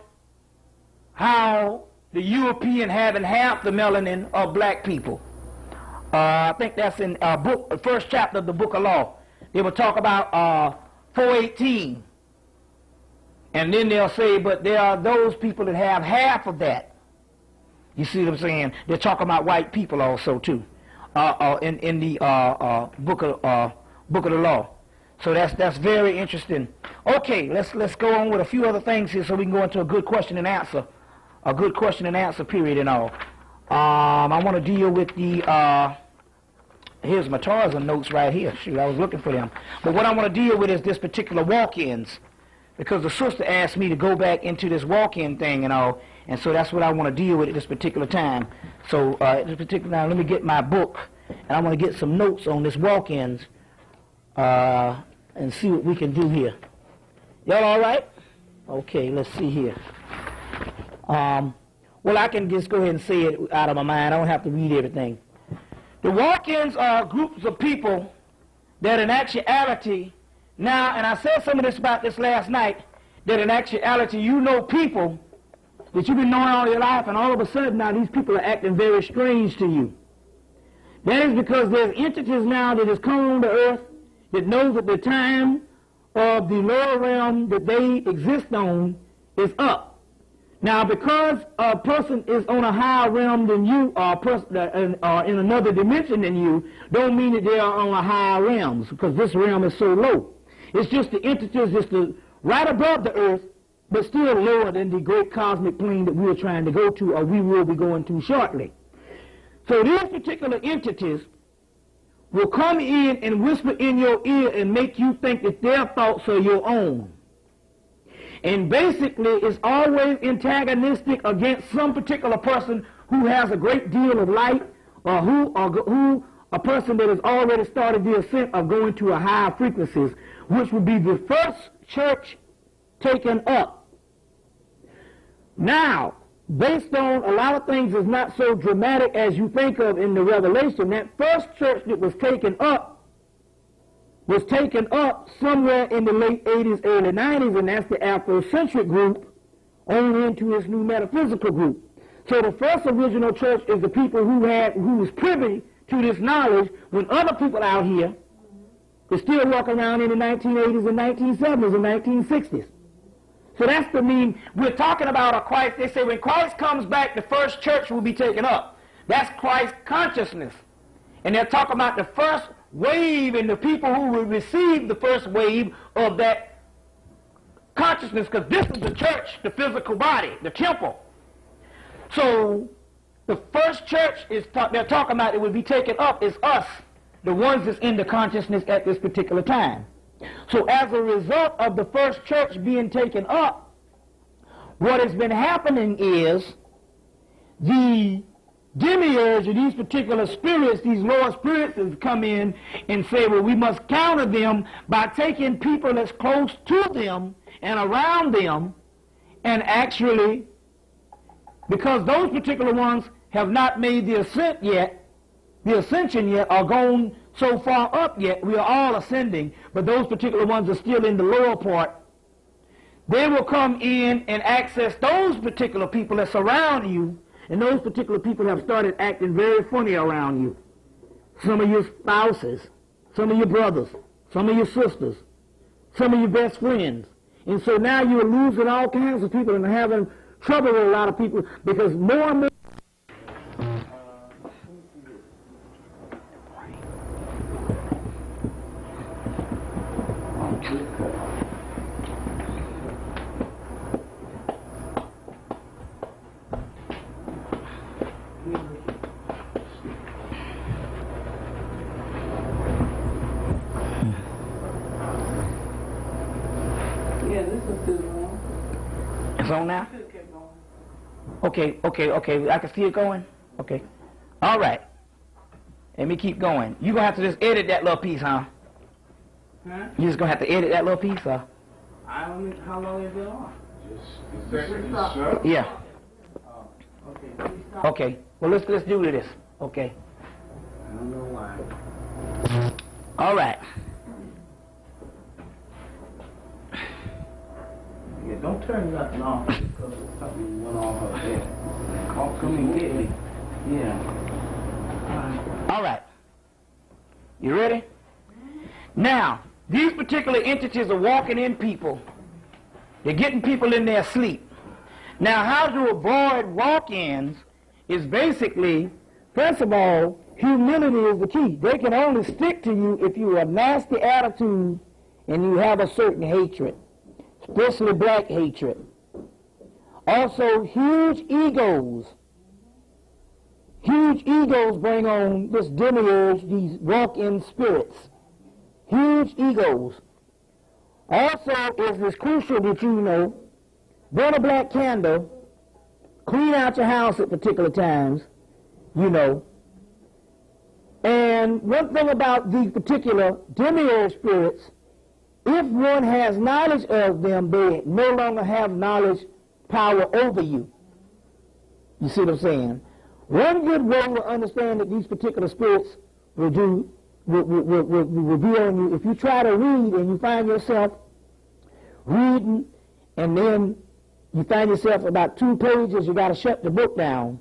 how the European having half the melanin of black people. I think that's in the first chapter of the Book of Law. They will talk about 418. And then they'll say, but there are those people that have half of that. You see what I'm saying? They're talking about white people also, too, in the book of the Law. So that's very interesting. Okay, let's go on with a few other things here so we can go into a good question and answer period and all. I want to deal with the here's my Tarzan notes right here. Shoot, I was looking for them. But what I want to deal with is this particular walk-ins. because the sister asked me to go back into this walk-in thing and all, and so that's what I want to deal with at this particular time. So at this particular time, let me get my book, and I want to get some notes on this walk-ins and see what we can do here. Y'all all right? Okay, let's see here. Well, I can just go ahead and say it out of my mind. I don't have to read everything. The walk-ins are groups of people that in actuality, now, and I said some of this about this last night, that in actuality you know people that you've been knowing all your life, and all of a sudden now these people are acting very strange to you. That is because there's entities now that has come on the earth that knows that the time of the lower realm that they exist on is up. Now, because a person is on a higher realm than you, or in another dimension than you, don't mean that they are on a higher realm, because this realm is so low. It's just the entities just right above the earth, but still lower than the great cosmic plane that we are trying to go to, or we will be going to shortly. So these particular entities will come in and whisper in your ear and make you think that their thoughts are your own. And basically, it's always antagonistic against some particular person who has a great deal of light, or who a person that has already started the ascent of going to a higher frequencies, which would be the first church taken up. Now, based on a lot of things is not so dramatic as you think of in the Revelation, that first church that was taken up somewhere in the late 80s, early 90s, and that's the Afrocentric group on into its new metaphysical group. So the first original church is the people who was privy to this knowledge when other people out here were still walking around in the 1980s and 1970s and 1960s. So that's the mean. We're talking about a Christ. They say when Christ comes back, the first church will be taken up. That's Christ consciousness. And they're talking about the first wave and the people who will receive the first wave of that consciousness, because this is the church, the physical body, the temple. So the first church they're talking about it will be taken up is us, the ones that's in the consciousness at this particular time. So as a result of the first church being taken up, what has been happening is the demiurge of these particular spirits, these lower spirits, have come in and say, well, we must counter them by taking people that's close to them and around them, and actually, because those particular ones have not made the ascension yet, or gone so far up yet, we are all ascending, but those particular ones are still in the lower part. They will come in and access those particular people that surround you. And those particular people have started acting very funny around you. Some of your spouses, some of your brothers, some of your sisters, some of your best friends. And so now you're losing all kinds of people and having trouble with a lot of people, because more and more... It's on now? Okay, I can see it going? Okay. All right. Let me keep going. You're going to have to just edit that little piece, huh? Huh? You're just going to have to edit that little piece, huh? I don't know how long is it on? Yeah. Okay. Okay. Well, let's do this. Okay. I don't know why. All right. Yeah, don't turn nothing off because something went off up there. Come and get me. Yeah. All right. You ready? Now, these particular entities are walking in people. They're getting people in their sleep. Now, how to avoid walk-ins is basically, first of all, humility is the key. They can only stick to you if you have a nasty attitude and you have a certain hatred, especially black hatred. Also, huge egos. Huge egos bring on this demiurge, these walk-in spirits. Huge egos. Also is this crucial that you know, burn a black candle, clean out your house at particular times, you know. And one thing about these particular demiurge spirits, if one has knowledge of them, they no longer have knowledge power over you. You see what I'm saying? One good way to understand that these particular spirits will reveal on you, if you try to read and you find yourself reading and then you find yourself about 2 pages, you got to shut the book down.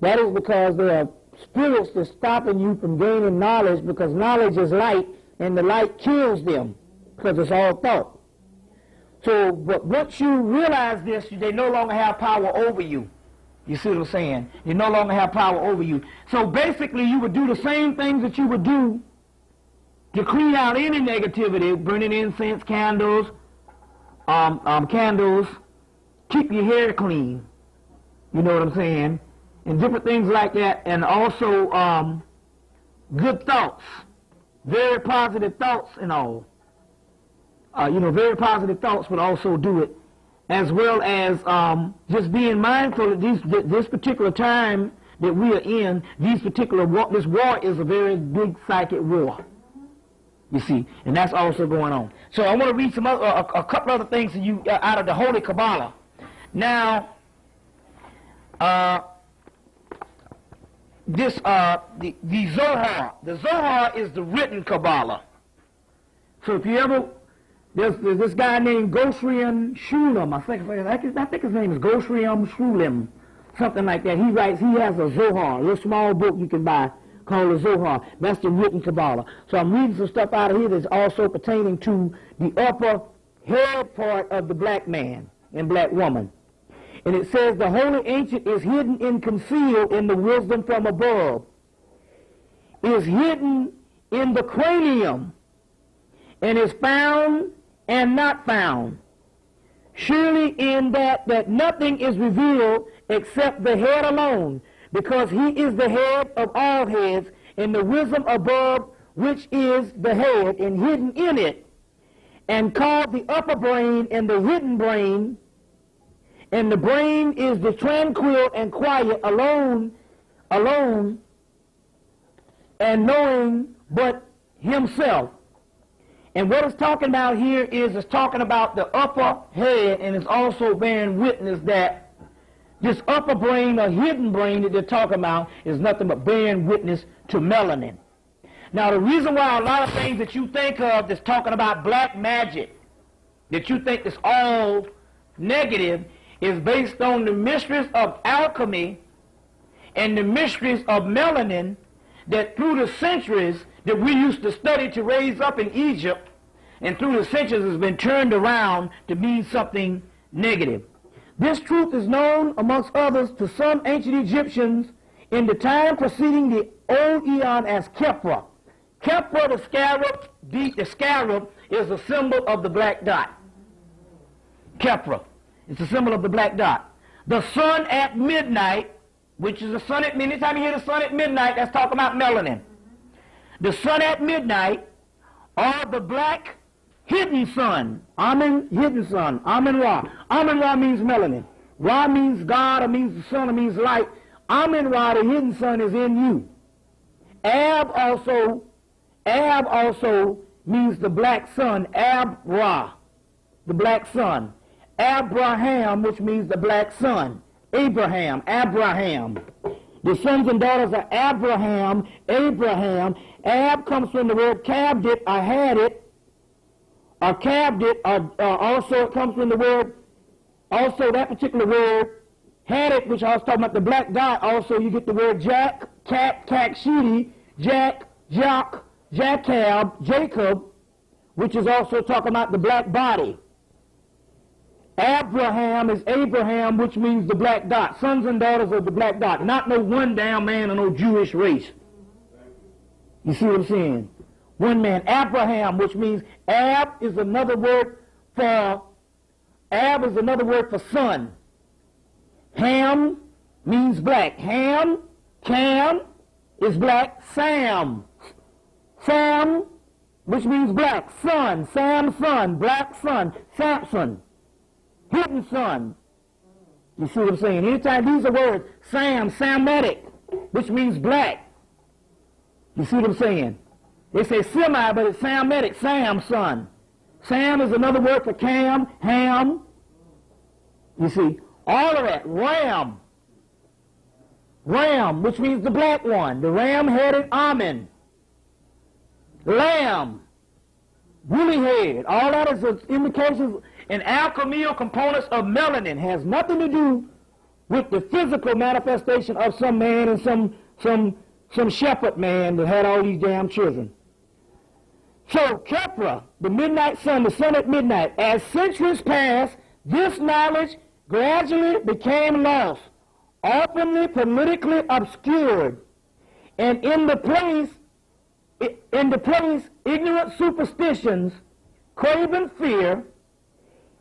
That is because there are spirits that's stopping you from gaining knowledge, because knowledge is light and the light kills them because it's all thought. So, but once you realize this, they no longer have power over you. You see what I'm saying? They no longer have power over you. So basically you would do the same things that you would do to clean out any negativity, burning incense, candles, keep your hair clean. You know what I'm saying? And different things like that, and also good thoughts, very positive thoughts and all. Very positive thoughts would also do it, as well as just being mindful that this particular time that we are in, this war is a very big psychic war. You see, and that's also going on. So I want to read a couple other things to you out of the Holy Kabbalah. Now, the Zohar. The Zohar is the written Kabbalah. So if you ever, there's this guy named Gosrian Shulam. I think his name is Gosrian Shulam, something like that. He has a Zohar, a little small book you can buy called the Zohar. That's the written Kabbalah. So I'm reading some stuff out of here that's also pertaining to the upper head part of the black man and black woman. And it says, the holy ancient is hidden and concealed in the wisdom from above, is hidden in the cranium, and is found and not found. Surely in that nothing is revealed except the head alone, because he is the head of all heads, and the wisdom above which is the head, and hidden in it, and called the upper brain and the hidden brain. And the brain is the tranquil and quiet, alone, and knowing but himself. And what it's talking about here is it's talking about the upper head, and it's also bearing witness that this upper brain or hidden brain that they're talking about is nothing but bearing witness to melanin. Now, the reason why a lot of things that you think of that's talking about black magic, that you think is all negative, is based on the mysteries of alchemy and the mysteries of melanin that through the centuries that we used to study to raise up in Egypt, and through the centuries has been turned around to mean something negative. This truth is known, amongst others, to some ancient Egyptians in the time preceding the old eon as Khepra. Khepra, the scarab, is a symbol of the black dot. Khepra. It's a symbol of the black dot. The sun at midnight, which is the sun at midnight. Anytime you hear the sun at midnight, that's talking about melanin. The sun at midnight, or the black hidden sun. Amen, hidden sun. Amen Ra. Amen Ra means melanin. Ra means God, or means the sun, or means light. Amen Ra, the hidden sun, is in you. Ab also means the black sun. Ab Ra, the black sun. Abraham, which means the black son. Abraham. The sons and daughters of Abraham. Ab comes from the word cabdit, I had it. Or cabdit, also it comes from the word, also that particular word, had it, which I was talking about the black dot. Also you get the word jack, cat, kakshidi, jack, jock, jackab, Jacob, which is also talking about the black body. Abraham is Abraham, which means the black dot. Sons and daughters of the black dot. Not no one damn man or no Jewish race. You see what I'm saying? One man. Abraham, which means Ab is another word for son. Ham means black. Cam is black. Sam which means black. Sun, Sam's son, black sun, Samson, hidden sun. You see what I'm saying? Anytime these are words, Sam, Samitic, which means black. You see what I'm saying? They say Semi, but it's Samitic, Sam's son. Sam is another word for Cam, Ham. You see, all of that. Ram. Ram, which means the black one. The ram-headed almond. Lamb. Woolly head. All that is indications and alchemical components of melanin. Has nothing to do with the physical manifestation of some man and some shepherd man that had all these damn children. So Kepra, the midnight sun, the sun at midnight, as centuries passed, this knowledge gradually became lost, often politically obscured, and in the place, ignorant superstitions, craven fear,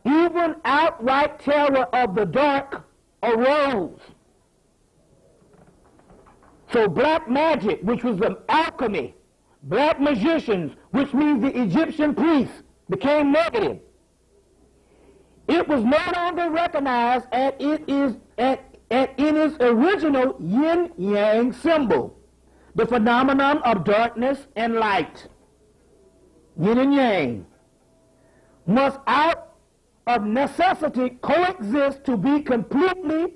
even outright terror of the dark arose. So black magic, which was the alchemy, black magicians, which means the Egyptian priests, became negative. It was no longer recognized as it is in its original yin-yang symbol, the phenomenon of darkness and light. Yin and yang must out of necessity coexist to be completely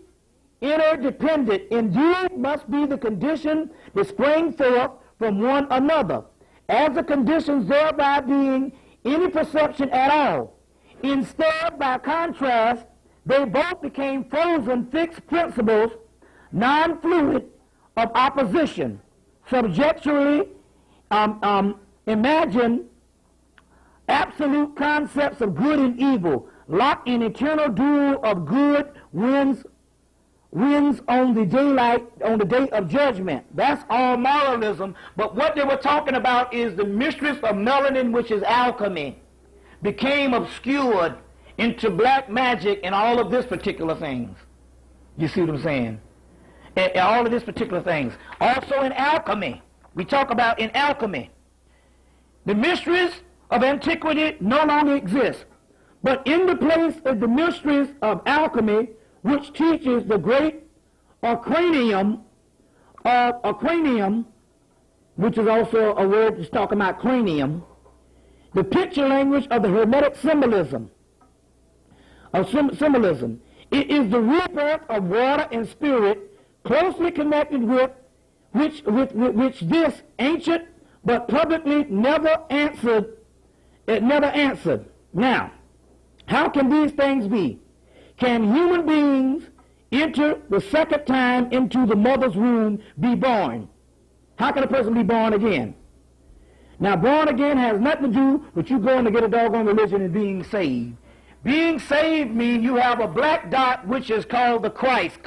interdependent. Indeed, must be the condition that spring forth from one another, as the conditions thereby being any perception at all. Instead, by contrast, they both became frozen fixed principles, non-fluid, of opposition, subjectively imagine absolute concepts of good and evil, locked in eternal duel of good wins on the day of judgment. That's all moralism. But what they were talking about is the mysteries of melanin, which is alchemy, became obscured into black magic and all of this particular things. You see what I'm saying? And all of these particular things. Also in alchemy, we talk about in alchemy, the mysteries of antiquity no longer exist. But in the place of the mysteries of alchemy, which teaches the great cranium, which is also a word that's talking about cranium, the picture language of the Hermetic symbolism. It is the rebirth of water and spirit, closely connected with which this ancient but publicly never answered. Now, how can these things be? Can human beings enter the second time into the mother's womb, be born? How can a person be born again? Now, born again has nothing to do with you going to get a doggone religion and being saved. Being saved means you have a black dot, which is called the Christ,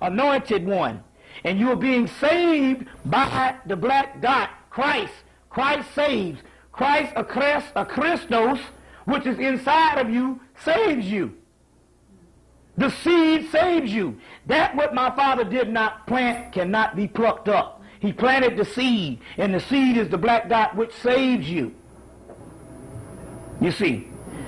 anointed one. And you are being saved by the black dot, Christ. Christ saves. Christ, a Christos, which is inside of you, saves you. The seed saves you. That what my father did not plant cannot be plucked up. He planted the seed, and the seed is the black dot which saves you. You see,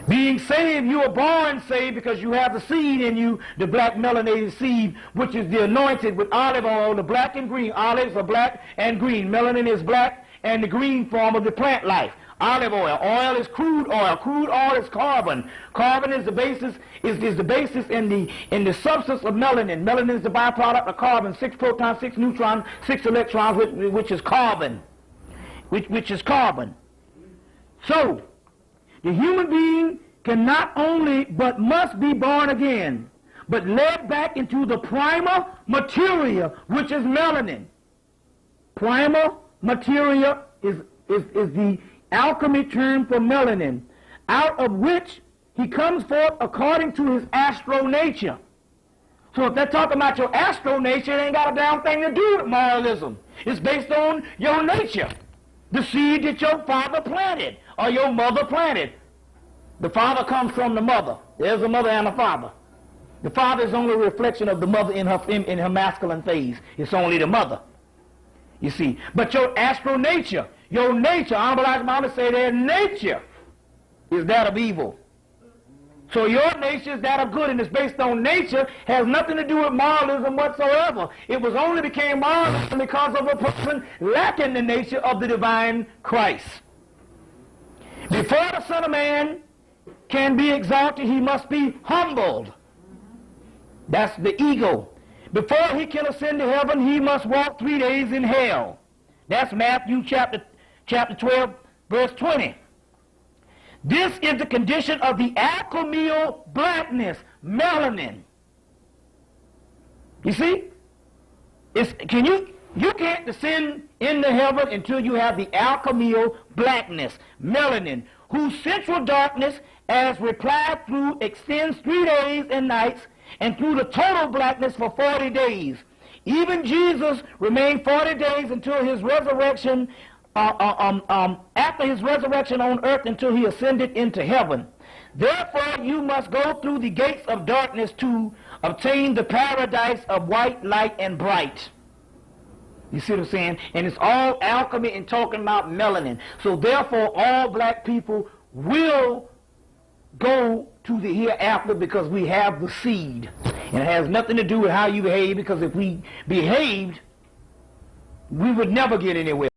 being saved, you are born saved because you have the seed in you, the black melanated seed, which is the anointed with olive oil, the black and green. Olives are black and green. Melanin is black and the green form of the plant life. Olive oil. Oil is crude oil. Crude oil is carbon. Carbon is the basis in the substance of melanin. Melanin is the byproduct of carbon. 6 protons, 6 neutrons, 6 electrons, which is carbon. Which is carbon. So, the human being can not only but must be born again, but led back into the primal materia, which is melanin. Primal materia is the alchemy term for melanin, out of which he comes forth according to his astro nature. So if they're talking about your astro nature, it ain't got a damn thing to do with moralism. It's based on your nature, the seed that your father planted or your mother planted. The father comes from the mother. There's a mother and a father. The father is only a reflection of the mother in her masculine phase. It's only the mother. You see, but your astro nature, Your nature, Honorable Elijah Muhammad say their nature is that of evil. So your nature is that of good, and it's based on nature, has nothing to do with moralism whatsoever. It was only became moralism because of a person lacking the nature of the divine Christ. Before the Son of Man can be exalted, he must be humbled. That's the ego. Before he can ascend to heaven, he must walk 3 days in hell. That's Matthew chapter 12, verse 20. This is the condition of the alchemical blackness, melanin. You see? You can't descend into heaven until you have the alchemical blackness, melanin, whose central darkness, as replied through, extends 3 days and nights, and through the total blackness for 40 days. Even Jesus remained 40 days until his resurrection, after his resurrection on earth, until he ascended into heaven. Therefore, you must go through the gates of darkness to obtain the paradise of white light and bright. You see what I'm saying? And it's all alchemy and talking about melanin. So therefore, all black people will go to the hereafter because we have the seed. And it has nothing to do with how you behave, because if we behaved, we would never get anywhere.